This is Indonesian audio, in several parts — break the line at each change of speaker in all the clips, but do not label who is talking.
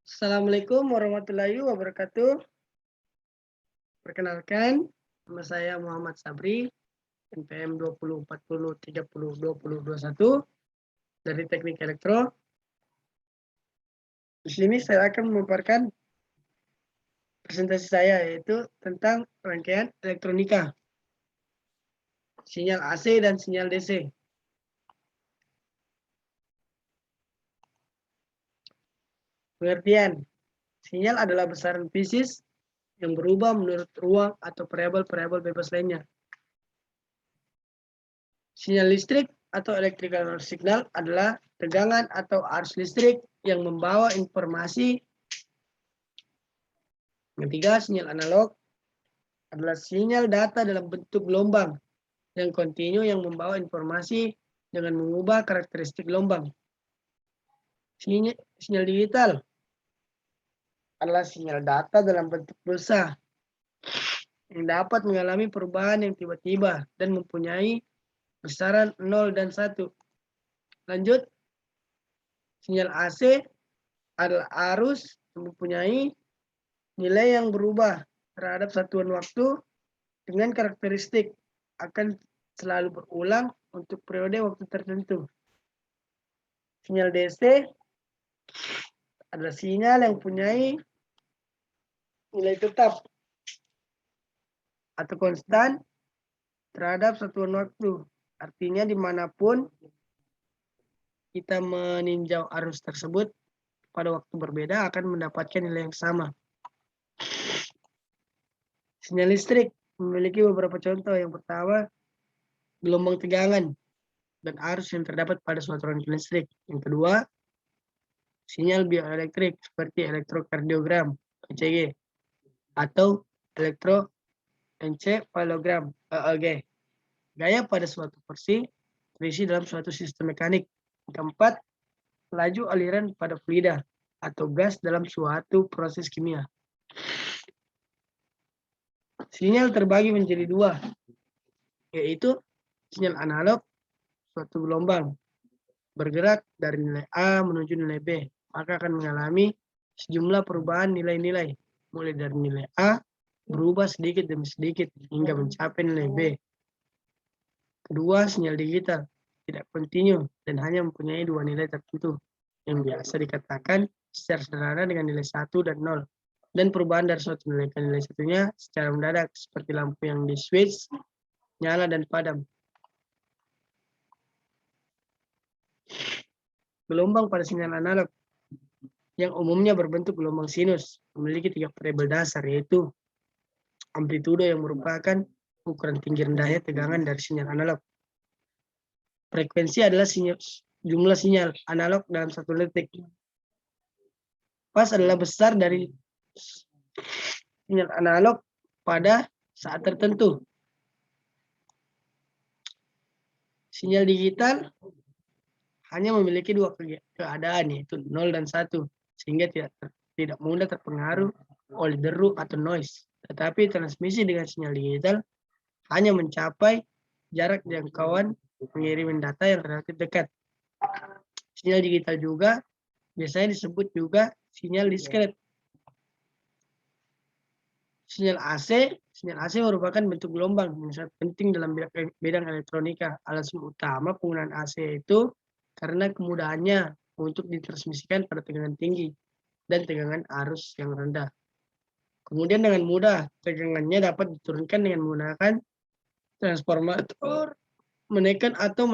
Assalamualaikum warahmatullahi wabarakatuh. Perkenalkan, nama saya Muhammad Sabri, NPM 2040302021 dari Teknik Elektro. Di sini saya akan memaparkan presentasi saya, yaitu tentang rangkaian elektronika, sinyal AC dan sinyal DC. Pengertian, sinyal adalah besaran fisis yang berubah menurut ruang atau variabel-variabel bebas lainnya. Sinyal listrik atau electrical signal adalah tegangan atau arus listrik yang membawa informasi. Ketiga, sinyal analog adalah sinyal data dalam bentuk gelombang yang kontinu yang membawa informasi dengan mengubah karakteristik gelombang. Sinyal digital adalah sinyal data dalam bentuk pulsa yang dapat mengalami perubahan yang tiba-tiba dan mempunyai besaran 0 dan 1. Lanjut, sinyal AC adalah arus yang mempunyai nilai yang berubah terhadap satuan waktu dengan karakteristik akan selalu berulang untuk periode waktu tertentu. Sinyal DC adalah sinyal yang mempunyai nilai tetap atau konstan terhadap satuan waktu. Artinya dimanapun kita meninjau arus tersebut pada waktu berbeda akan mendapatkan nilai yang sama. Sinyal listrik memiliki beberapa contoh. Yang pertama, gelombang tegangan dan arus yang terdapat pada suatu rangkaian listrik. Yang kedua, sinyal bioelektrik seperti elektrokardiogram (ECG) atau elektroencephalogram (EEG). Gaya pada suatu porsi terisi dalam suatu sistem mekanik. Keempat, laju aliran pada fluida atau gas dalam suatu proses kimia. Sinyal terbagi menjadi dua, yaitu sinyal analog, suatu gelombang bergerak dari nilai A menuju nilai B, maka akan mengalami sejumlah perubahan nilai-nilai, mulai dari nilai A berubah sedikit demi sedikit hingga mencapai nilai B. Kedua, sinyal digital tidak kontinu dan hanya mempunyai dua nilai tertentu, yang biasa dikatakan secara sederhana dengan nilai 1 dan 0. Dan perubahan dari suatu nilai ke nilai satunya secara mendadak, seperti lampu yang di switch, nyala dan padam. Gelombang pada sinyal analog yang umumnya berbentuk gelombang sinus memiliki tiga variabel dasar, yaitu amplitudo yang merupakan ukuran tinggi rendahnya tegangan dari sinyal analog. Frekuensi adalah jumlah sinyal analog dalam satu detik. Fase adalah besar dari sinyal analog pada saat tertentu. Sinyal digital hanya memiliki dua keadaan, yaitu 0 dan 1, sehingga tidak mudah terpengaruh oleh deru atau noise. Tetapi transmisi dengan sinyal digital hanya mencapai jarak jangkauan pengiriman data yang relatif dekat. Sinyal digital juga biasanya disebut juga sinyal diskret. Sinyal AC merupakan bentuk gelombang yang sangat penting dalam bidang elektronika. Alasan utama penggunaan AC itu karena kemudahannya untuk ditransmisikan pada tegangan tinggi dan tegangan arus yang rendah. Kemudian dengan mudah tegangannya dapat diturunkan dengan menggunakan transformator menekan atau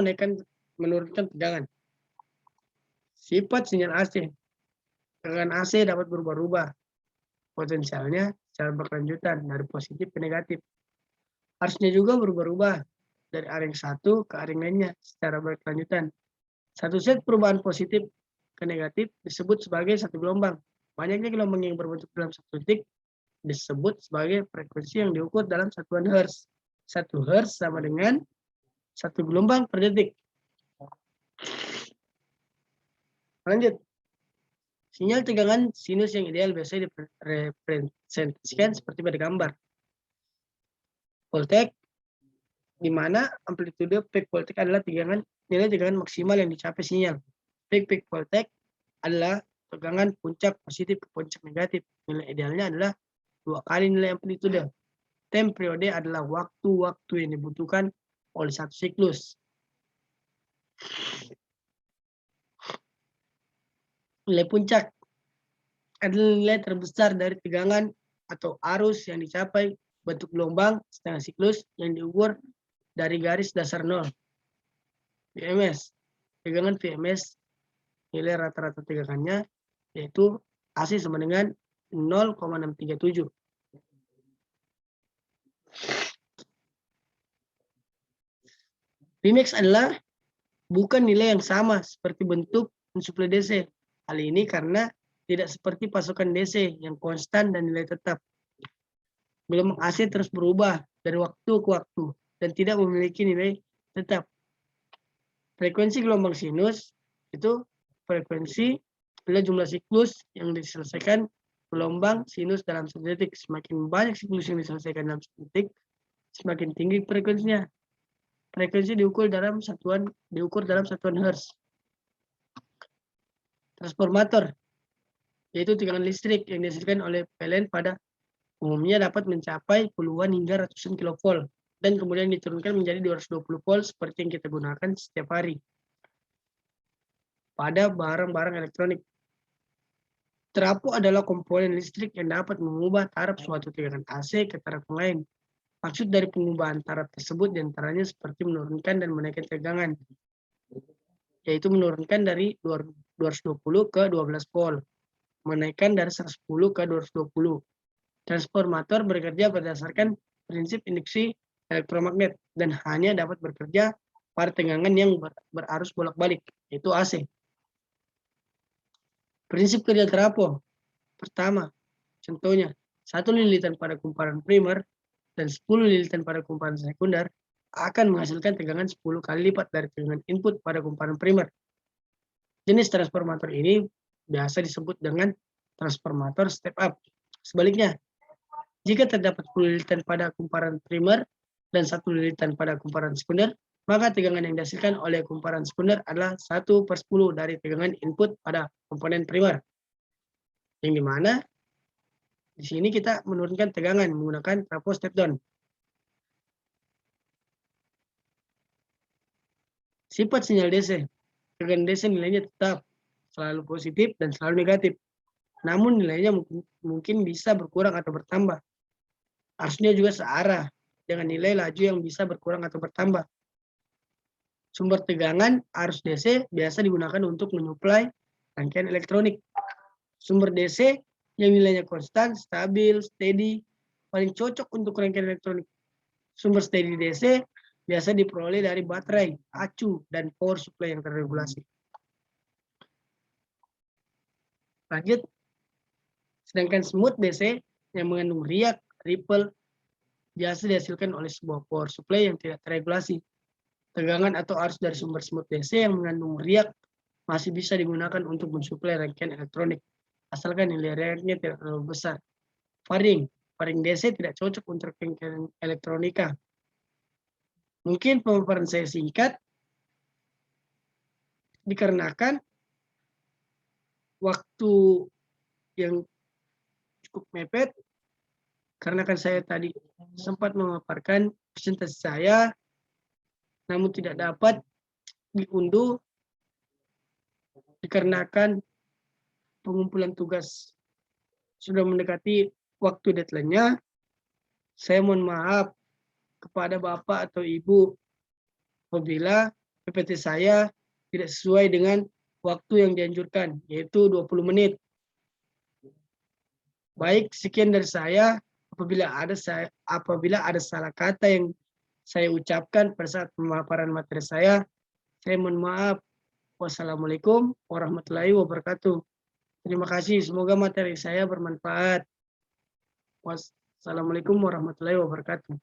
menurunkan tegangan. Sifat sinyal AC. Tegangan AC dapat berubah-ubah potensialnya secara berkelanjutan dari positif ke negatif. Arusnya juga berubah-ubah dari areng satu ke areng lainnya secara berkelanjutan. Satu set perubahan positif ke negatif disebut sebagai satu gelombang. Banyaknya gelombang yang berbentuk dalam satu titik disebut sebagai frekuensi yang diukur dalam satuan hertz. 1 hertz sama dengan 1 gelombang per detik. Lanjut. Sinyal tegangan sinus yang ideal biasanya direpresentasikan seperti pada gambar. Voltage, di mana amplitude peak voltage adalah nilai tegangan maksimal yang dicapai sinyal. Peak voltage adalah tegangan puncak positif ke puncak negatif. Nilai idealnya adalah 2 kali nilai amplitude. Time periode adalah waktu-waktu yang dibutuhkan oleh satu siklus. Nilai puncak adalah nilai terbesar dari tegangan atau arus yang dicapai bentuk gelombang setengah siklus yang diukur dari garis dasar nol. VMS. Tegangan VMS nilai rata-rata tegangannya yaitu AC sama dengan 0,637. Vmax adalah bukan nilai yang sama seperti bentuk mensuplai DC. Hal ini karena tidak seperti pasokan DC yang konstan dan nilai tetap. Gelombang AC terus berubah dari waktu ke waktu dan tidak memiliki nilai tetap. Frekuensi gelombang sinus itu frekuensi adalah jumlah siklus yang diselesaikan gelombang sinus dalam 1 detik. Semakin banyak siklus yang diselesaikan dalam 1 detik, semakin tinggi frekuensinya. Frekuensi diukur dalam satuan hertz. Transformator yaitu tegangan listrik yang dihasilkan oleh PLN pada umumnya dapat mencapai puluhan hingga ratusan kilovolt dan kemudian diturunkan menjadi 220 volt seperti yang kita gunakan setiap hari pada barang-barang elektronik. Trafo adalah komponen listrik yang dapat mengubah taraf suatu tegangan AC ke taraf lain. Maksud dari pengubahan taraf tersebut diantaranya seperti menurunkan dan menaikkan tegangan, yaitu menurunkan dari 220 ke 12 volt, menaikkan dari 110 ke 220. Transformator bekerja berdasarkan prinsip induksi elektromagnet dan hanya dapat bekerja pada tegangan yang berarus bolak-balik, yaitu AC. Prinsip kerja trafo. Pertama, contohnya, 1 lilitan pada kumparan primer dan 10 lilitan pada kumparan sekunder akan menghasilkan tegangan 10 kali lipat dari tegangan input pada kumparan primer. Jenis transformator ini biasa disebut dengan transformator step up. Sebaliknya, jika terdapat 10 lilitan pada kumparan primer dan 1 lilitan pada kumparan sekunder, maka tegangan yang dihasilkan oleh kumparan sekunder adalah 1/10 dari tegangan input pada komponen primer. Yang dimana di sini kita menurunkan tegangan menggunakan trafo step down. Sifat sinyal DC. Tegangan DC nilainya tetap selalu positif dan selalu negatif. Namun nilainya mungkin bisa berkurang atau bertambah. Arusnya juga searah dengan nilai laju yang bisa berkurang atau bertambah. Sumber tegangan arus DC biasa digunakan untuk menyuplai rangkaian elektronik. Sumber DC yang nilainya konstan, stabil, steady, paling cocok untuk rangkaian elektronik. Sumber steady DC biasa diperoleh dari baterai, acu, dan power supply yang terregulasi. Lanjut, sedangkan smooth DC yang mengandung riak, ripple, biasa dihasilkan oleh sebuah power supply yang tidak terregulasi. Tegangan atau arus dari sumber smooth DC yang mengandung riak masih bisa digunakan untuk mensuplai rangkaian elektronik, asalkan nilai riaknya tidak terlalu besar. Varying DC tidak cocok untuk rangkaian elektronika. Mungkin pemaparan saya singkat, dikarenakan waktu yang cukup mepet, karena kan saya tadi sempat memaparkan presentasi saya, namun tidak dapat diunduh dikarenakan pengumpulan tugas sudah mendekati waktu deadline-nya. Saya mohon maaf kepada Bapak atau Ibu apabila PPT saya tidak sesuai dengan waktu yang dianjurkan, yaitu 20 menit. Baik, sekian dari saya. Apabila ada salah kata yang saya ucapkan pada saat pemaparan materi saya mohon maaf. Wassalamualaikum warahmatullahi wabarakatuh. Terima kasih, semoga materi saya bermanfaat. Wassalamualaikum warahmatullahi wabarakatuh.